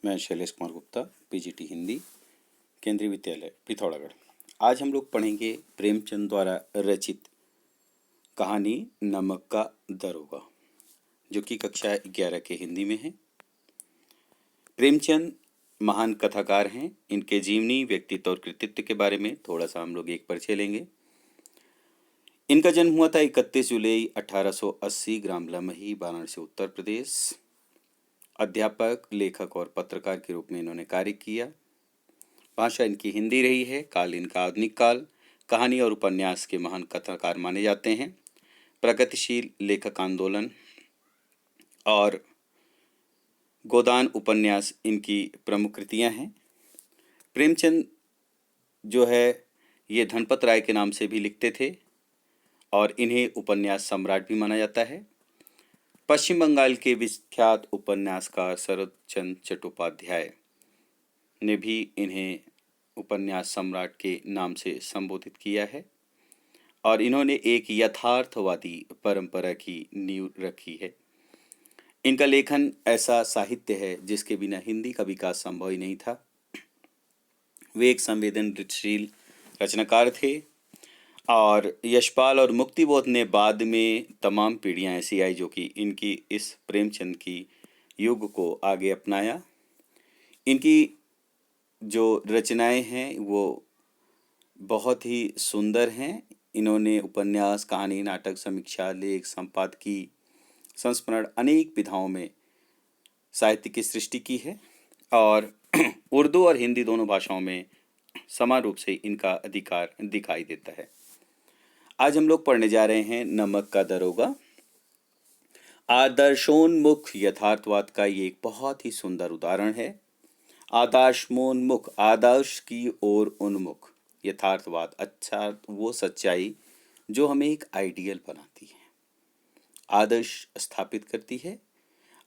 मैं शैलेश कुमार गुप्ता, पीजीटी हिंदी, केंद्रीय विद्यालय पिथौरागढ़। आज हम लोग पढ़ेंगे प्रेमचंद द्वारा रचित कहानी नमक का दरोगा, जो कि कक्षा 11 के हिंदी में है। प्रेमचंद महान कथाकार हैं। इनके जीवनी, व्यक्तित्व और कृतित्व के बारे में थोड़ा सा हम लोग एक परिचय लेंगे। इनका जन्म हुआ था 31 जुलाई 1880 ग्राम लमही, वाराणसी, उत्तर प्रदेश। अध्यापक, लेखक और पत्रकार के रूप में इन्होंने कार्य किया। भाषा इनकी हिंदी रही है। काल इनका आधुनिक काल। कहानी और उपन्यास के महान कथाकार माने जाते हैं। प्रगतिशील लेखक आंदोलन और गोदान उपन्यास इनकी प्रमुख कृतियां हैं। प्रेमचंद जो है ये धनपत राय के नाम से भी लिखते थे और इन्हें उपन्यास सम्राट भी माना जाता है। पश्चिम बंगाल के विख्यात उपन्यासकार शरद चंद्र चट्टोपाध्याय ने भी इन्हें उपन्यास सम्राट के नाम से संबोधित किया है और इन्होंने एक यथार्थवादी परंपरा की नींव रखी है। इनका लेखन ऐसा साहित्य है जिसके बिना हिंदी का विकास संभव ही नहीं था। वे एक संवेदनशील रचनाकार थे और यशपाल और मुक्तिबोध ने बाद में तमाम पीढ़ियां ऐसी आई जो कि इनकी इस प्रेमचंद की युग को आगे अपनाया। इनकी जो रचनाएं हैं वो बहुत ही सुंदर हैं। इन्होंने उपन्यास, कहानी, नाटक, समीक्षा, लेख, संपादकीय, संस्मरण अनेक विधाओं में साहित्य की सृष्टि की है और उर्दू और हिंदी दोनों भाषाओं में समान रूप से इनका अधिकार दिखाई देता है। आज हम लोग पढ़ने जा रहे हैं नमक का दरोगा। आदर्शोन्मुख यथार्थवाद का ये एक बहुत ही सुंदर उदाहरण है। आदर्शोन्मुख, आदर्श की ओर उन्मुख, यथार्थवाद, अच्छा वो सच्चाई जो हमें एक आइडियल बनाती है, आदर्श स्थापित करती है।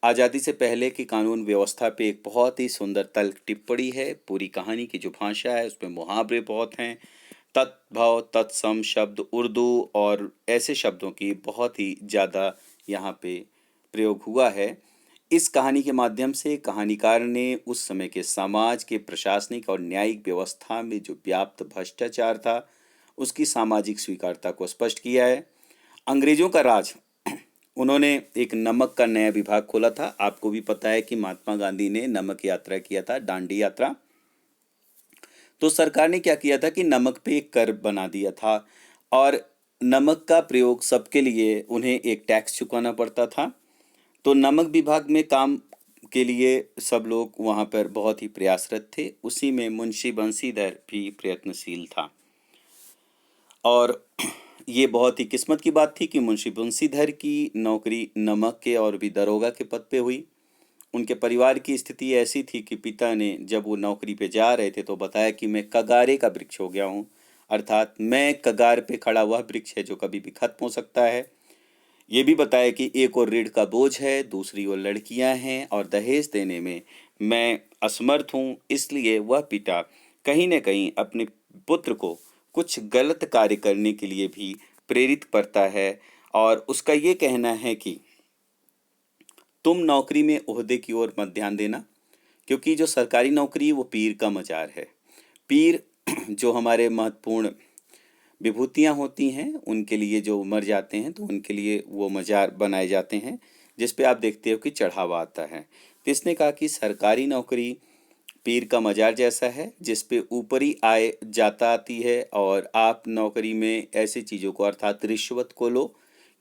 आज़ादी से पहले की कानून व्यवस्था पे एक बहुत ही सुंदर तल्ख टिप्पणी है। पूरी कहानी की जो भाषा है उसमें मुहावरे बहुत हैं। तत्भव, तत्सम शब्द उर्दू और ऐसे शब्दों की बहुत ही ज़्यादा यहाँ पे प्रयोग हुआ है। इस कहानी के माध्यम से कहानीकार ने उस समय के समाज के प्रशासनिक और न्यायिक व्यवस्था में जो व्याप्त भ्रष्टाचार था उसकी सामाजिक स्वीकार्यता को स्पष्ट किया है। अंग्रेजों का राज, उन्होंने एक नमक का नया विभाग खोला था। आपको भी पता है कि महात्मा गांधी ने नमक यात्रा किया था, दांडी यात्रा। तो सरकार ने क्या किया था कि नमक पे एक कर बना दिया था और नमक का प्रयोग सबके लिए उन्हें एक टैक्स चुकाना पड़ता था। तो नमक विभाग में काम के लिए सब लोग वहाँ पर बहुत ही प्रयासरत थे। उसी में मुंशी बंशीधर भी प्रयत्नशील था और ये बहुत ही किस्मत की बात थी कि मुंशी बंशीधर की नौकरी नमक के और भी दरोगा के पद पे हुई। उनके परिवार की स्थिति ऐसी थी कि पिता ने जब वो नौकरी पे जा रहे थे तो बताया कि मैं कगारे का वृक्ष हो गया हूँ, अर्थात मैं कगार पे खड़ा हुआ वृक्ष है जो कभी भी खत्म हो सकता है। ये भी बताया कि एक और ऋण का बोझ है, दूसरी ओर लड़कियां हैं और दहेज देने में मैं असमर्थ हूँ। इसलिए वह पिता कहीं न कहीं अपने पुत्र को कुछ गलत कार्य करने के लिए भी प्रेरित करता है और उसका ये कहना है कि तुम नौकरी में ओहदे की ओर मत ध्यान देना, क्योंकि जो सरकारी नौकरी वो पीर का मजार है। पीर जो हमारे महत्वपूर्ण विभूतियाँ होती हैं उनके लिए जो मर जाते हैं तो उनके लिए वो मजार बनाए जाते हैं जिस पे आप देखते हो कि चढ़ावा आता है। तो इसने कहा कि सरकारी नौकरी पीर का मजार जैसा है जिस पे ऊपरी आय जाता आती है और आप नौकरी में ऐसी चीज़ों को अर्थात रिश्वत को लो,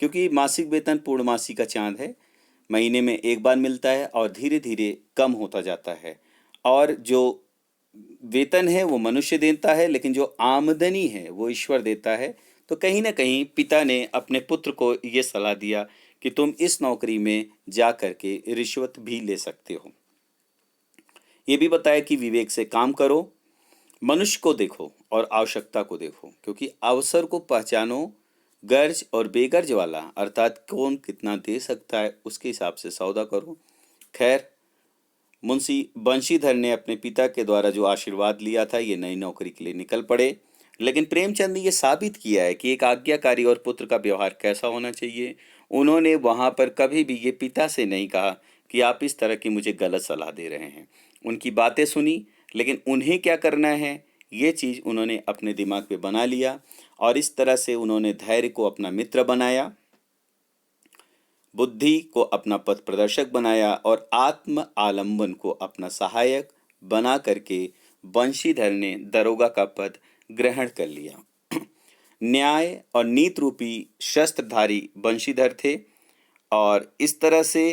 क्योंकि मासिक वेतन पूर्णमासी का चांद है, महीने में एक बार मिलता है और धीरे धीरे कम होता जाता है। और जो वेतन है वो मनुष्य देता है लेकिन जो आमदनी है वो ईश्वर देता है। तो कहीं ना कहीं पिता ने अपने पुत्र को ये सलाह दिया कि तुम इस नौकरी में जा कर के रिश्वत भी ले सकते हो। ये भी बताया कि विवेक से काम करो, मनुष्य को देखो और आवश्यकता को देखो, क्योंकि अवसर को पहचानो, गर्ज और बेगर्ज वाला अर्थात कौन कितना दे सकता है उसके हिसाब से सौदा करो। खैर, मुंशी बंशीधर ने अपने पिता के द्वारा जो आशीर्वाद लिया था ये नई नौकरी के लिए निकल पड़े, लेकिन प्रेमचंद ने ये साबित किया है कि एक आज्ञाकारी और पुत्र का व्यवहार कैसा होना चाहिए। उन्होंने वहाँ पर कभी भी ये पिता से नहीं कहा कि आप इस तरह की मुझे गलत सलाह दे रहे हैं। उनकी बातें सुनी, लेकिन उन्हें क्या करना है ये चीज़ उन्होंने अपने दिमाग पे बना लिया और इस तरह से उन्होंने धैर्य को अपना मित्र बनाया, बुद्धि को अपना पथ प्रदर्शक बनाया और आत्म आलंबन को अपना सहायक बना करके बंशीधर ने दरोगा का पद ग्रहण कर लिया। न्याय और नीति रूपी शस्त्रधारी बंशीधर थे और इस तरह से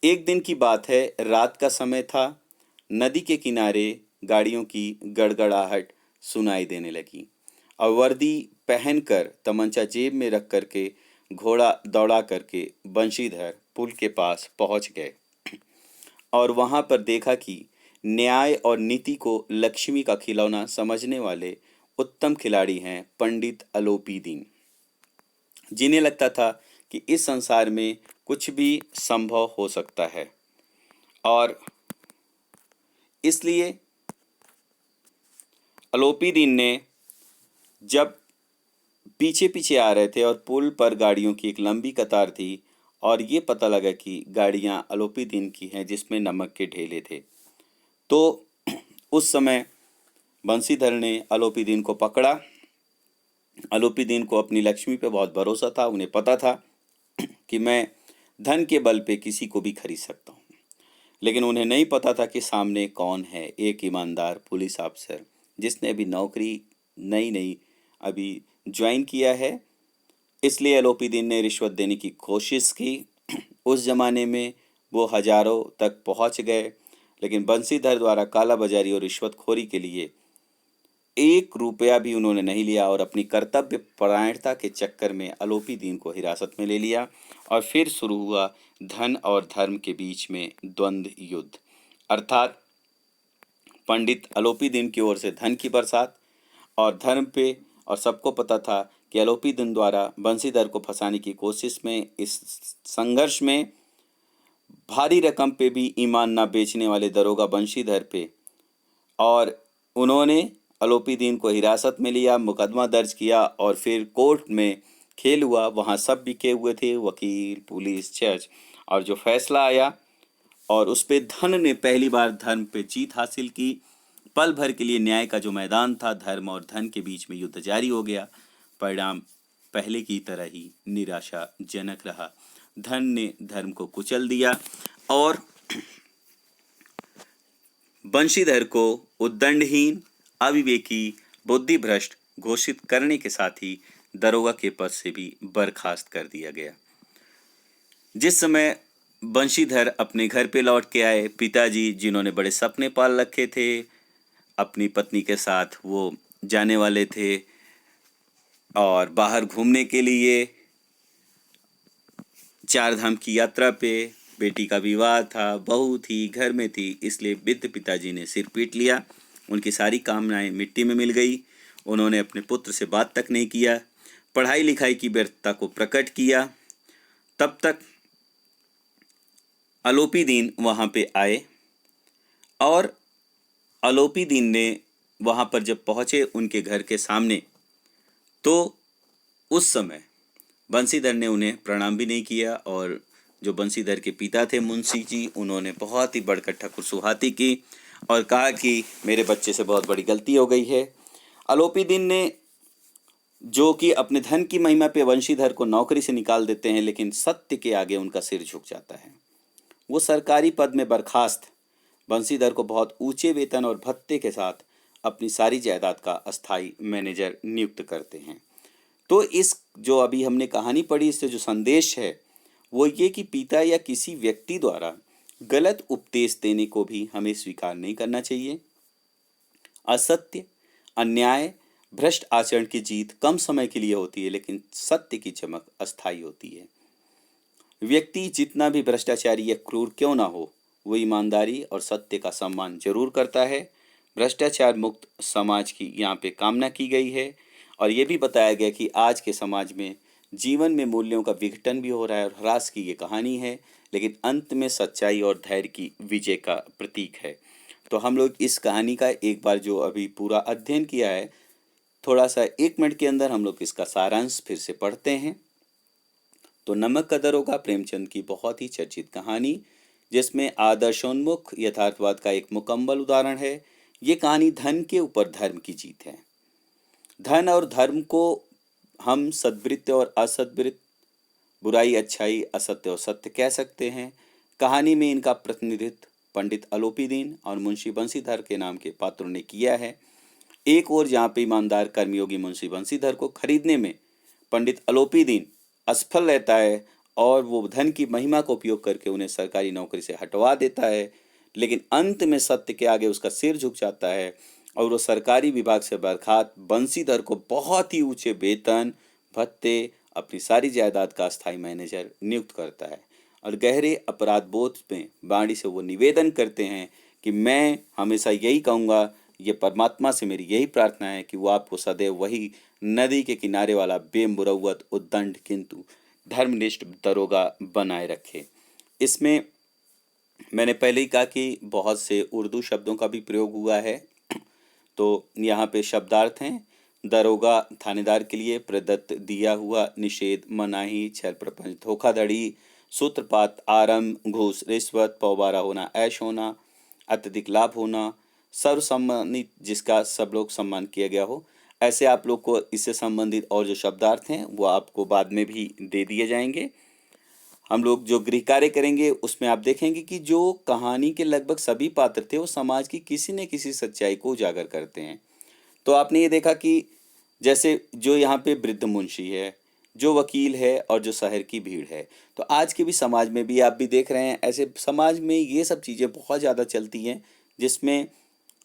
एक दिन की बात है, रात का समय था। नदी के किनारे गाड़ियों की गड़गड़ाहट सुनाई देने लगी और वर्दी पहनकर तमंचा जेब में रख करके घोड़ा दौड़ा करके बंशीधर पुल के पास पहुंच गए और वहां पर देखा कि न्याय और नीति को लक्ष्मी का खिलौना समझने वाले उत्तम खिलाड़ी हैं पंडित अलोपी दीन, जिन्हें लगता था कि इस संसार में कुछ भी संभव हो सकता है। और इसलिए अलोपी दीन ने जब पीछे पीछे आ रहे थे और पुल पर गाड़ियों की एक लंबी कतार थी और ये पता लगा कि गाड़ियां अलोपी दीन की हैं जिसमें नमक के ढेले थे, तो उस समय बंशीधर ने अलोपी दीन को पकड़ा। अलोपी दीन को अपनी लक्ष्मी पे बहुत भरोसा था। उन्हें पता था कि मैं धन के बल पे किसी को भी खरीद सकता हूँ, लेकिन उन्हें नहीं पता था कि सामने कौन है। एक ईमानदार पुलिस अफसर जिसने अभी नौकरी नई नई अभी ज्वाइन किया है। इसलिए अलोपी दीन ने रिश्वत देने की कोशिश की। उस जमाने में वो हजारों तक पहुंच गए, लेकिन बंशीधर द्वारा काला बाजारी और रिश्वतखोरी के लिए 1 रुपया भी उन्होंने नहीं लिया और अपनी कर्तव्य परायणता के चक्कर में अलोपी दीन को हिरासत में ले लिया और फिर शुरू हुआ धन और धर्म के बीच में द्वंद्व युद्ध, अर्थात पंडित अलोपी दीन की ओर से धन की बरसात और धर्म पे। और सबको पता था कि अलोपी दीन द्वारा बंशीधर को फंसाने की कोशिश में, इस संघर्ष में भारी रकम पे भी ईमान ना बेचने वाले दरोगा बंशीधर पे, और उन्होंने अलोपी दीन को हिरासत में लिया, मुकदमा दर्ज किया और फिर कोर्ट में खेल हुआ। वहाँ सब बिके हुए थे, वकील, पुलिस, जज, और जो फैसला आया और उस पे धन ने पहली बार धर्म पे जीत हासिल की। पल भर के लिए न्याय का जो मैदान था, धर्म और धन के बीच में युद्ध जारी हो गया। परिणाम पहले की तरह ही निराशाजनक रहा। धन ने धर्म को कुचल दिया और बंशीधर को उद्दंडहीन, अविवेकी, बुद्धिभ्रष्ट घोषित करने के साथ ही दरोगा के पद से भी बर्खास्त कर दिया गया। जिस समय बंशीधर अपने घर पे लौट के आए, पिताजी जिन्होंने बड़े सपने पाल रखे थे, अपनी पत्नी के साथ वो जाने वाले थे और बाहर घूमने के लिए, 4 धाम की यात्रा पे, बेटी का विवाह था, बहू थी, घर में थी, इसलिए वृद्ध पिताजी ने सिर पीट लिया। उनकी सारी कामनाएं मिट्टी में मिल गई। उन्होंने अपने पुत्र से बात तक नहीं किया, पढ़ाई लिखाई की व्यर्थता को प्रकट किया। तब तक अलोपी दीन वहाँ पे आए और अलोपी दीन ने वहाँ पर जब पहुँचे उनके घर के सामने, तो उस समय बंशीधर ने उन्हें प्रणाम भी नहीं किया और जो बंशीधर के पिता थे मुंशी जी, उन्होंने बहुत ही बढ़कर ठकुर सुहाती की और कहा कि मेरे बच्चे से बहुत बड़ी गलती हो गई है। अलोपी दीन ने, जो कि अपने धन की महिमा पे बंशीधर को नौकरी से निकाल देते हैं, लेकिन सत्य के आगे उनका सिर झुक जाता है। वो सरकारी पद में बर्खास्त बंशीधर को बहुत ऊंचे वेतन और भत्ते के साथ अपनी सारी जायदाद का अस्थाई मैनेजर नियुक्त करते हैं। तो इस जो अभी हमने कहानी पढ़ी, इससे जो संदेश है वो ये कि पिता या किसी व्यक्ति द्वारा गलत उपदेश देने को भी हमें स्वीकार नहीं करना चाहिए। असत्य, अन्याय, भ्रष्ट आचरण की जीत कम समय के लिए होती है, लेकिन सत्य की चमक अस्थायी होती है। व्यक्ति जितना भी भ्रष्टाचारी या क्रूर क्यों ना हो, वो ईमानदारी और सत्य का सम्मान जरूर करता है। भ्रष्टाचार मुक्त समाज की यहाँ पे कामना की गई है और ये भी बताया गया कि आज के समाज में जीवन में मूल्यों का विघटन भी हो रहा है और ह्रास की ये कहानी है, लेकिन अंत में सच्चाई और धैर्य की विजय का प्रतीक है। तो हम लोग इस कहानी का एक बार जो अभी पूरा अध्ययन किया है, थोड़ा सा 1 मिनट के अंदर हम लोग इसका सारांश फिर से पढ़ते हैं। तो नमक का दरोगा प्रेमचंद की बहुत ही चर्चित कहानी, जिसमें आदर्शोन्मुख यथार्थवाद का एक मुकम्मल उदाहरण है। ये कहानी धन के ऊपर धर्म की जीत है। धन और धर्म को हम सद्वृत्त और असद्वृत्त, बुराई अच्छाई, असत्य और सत्य कह सकते हैं। कहानी में इनका प्रतिनिधित्व पंडित अलोपीदीन और मुंशी बंशीधर के नाम के पात्रों ने किया है। एक और जहाँ पे ईमानदार कर्मयोगी मुंशी बंशीधर को खरीदने में पंडित अलोपीदीन असफल रहता है और वो धन की महिमा का उपयोग करके उन्हें सरकारी नौकरी से हटवा देता है, लेकिन अंत में सत्य के आगे उसका सिर झुक जाता है और वो सरकारी विभाग से बर्खास्त बंशीधर को बहुत ही ऊंचे वेतन, भत्ते, अपनी सारी जायदाद का स्थायी मैनेजर नियुक्त करता है। और गहरे अपराध बोध में वाणी से वो निवेदन करते हैं कि मैं हमेशा यही कहूँगा, ये परमात्मा से मेरी यही प्रार्थना है कि वो आपको सदैव वही नदी के किनारे वाला बेमुरव्वत उद्दंड किंतु धर्मनिष्ठ दरोगा बनाए रखे। इसमें मैंने पहले ही कहा कि बहुत से उर्दू शब्दों का भी प्रयोग हुआ है। तो यहाँ पे शब्दार्थ हैं। दरोगा थानेदार के लिए प्रदत्त, दिया हुआ, निषेध, मनाही, छल प्रपंच, धोखाधड़ी, सूत्रपात, आरंभ, घूस, रिश्वत, पौबारा होना, ऐश होना, अत्यधिक लाभ होना, सर्वसम्मानित, जिसका सब लोग सम्मान किया गया हो। ऐसे आप लोग को इससे संबंधित और जो शब्दार्थ हैं वो आपको बाद में भी दे दिए जाएंगे। हम लोग जो गृह कार्य करेंगे उसमें आप देखेंगे कि जो कहानी के लगभग सभी पात्र थे वो समाज की किसी न किसी सच्चाई को उजागर करते हैं। तो आपने ये देखा कि जैसे जो यहाँ पे वृद्ध मुंशी है, जो वकील है और जो शहर की भीड़ है, तो आज के भी समाज में भी आप भी देख रहे हैं, ऐसे समाज में ये सब चीज़ें बहुत ज़्यादा चलती हैं, जिसमें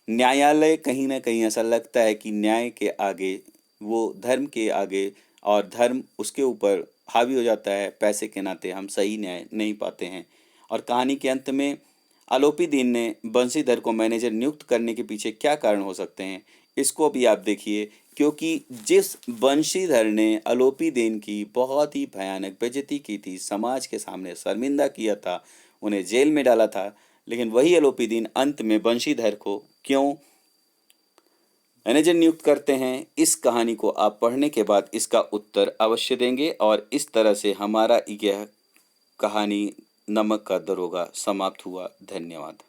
न्यायालय कहीं ना कहीं ऐसा लगता है कि न्याय के आगे, वो धर्म के आगे, और धर्म उसके ऊपर हावी हो जाता है। पैसे के नाते हम सही न्याय नहीं पाते हैं। और कहानी के अंत में आलोपीदीन ने बंशीधर को मैनेजर नियुक्त करने के पीछे क्या कारण हो सकते हैं, इसको भी आप देखिए। क्योंकि जिस बंशीधर ने आलोपीदीन की बहुत ही भयानक बेइज्जती की थी, समाज के सामने शर्मिंदा किया था, उन्हें जेल में डाला था, लेकिन वही आलोपीदीन अंत में बंशीधर को क्यों मैनेजर नियुक्त करते हैं, इस कहानी को आप पढ़ने के बाद इसका उत्तर अवश्य देंगे। और इस तरह से हमारा यह कहानी नमक का दरोगा समाप्त हुआ। धन्यवाद।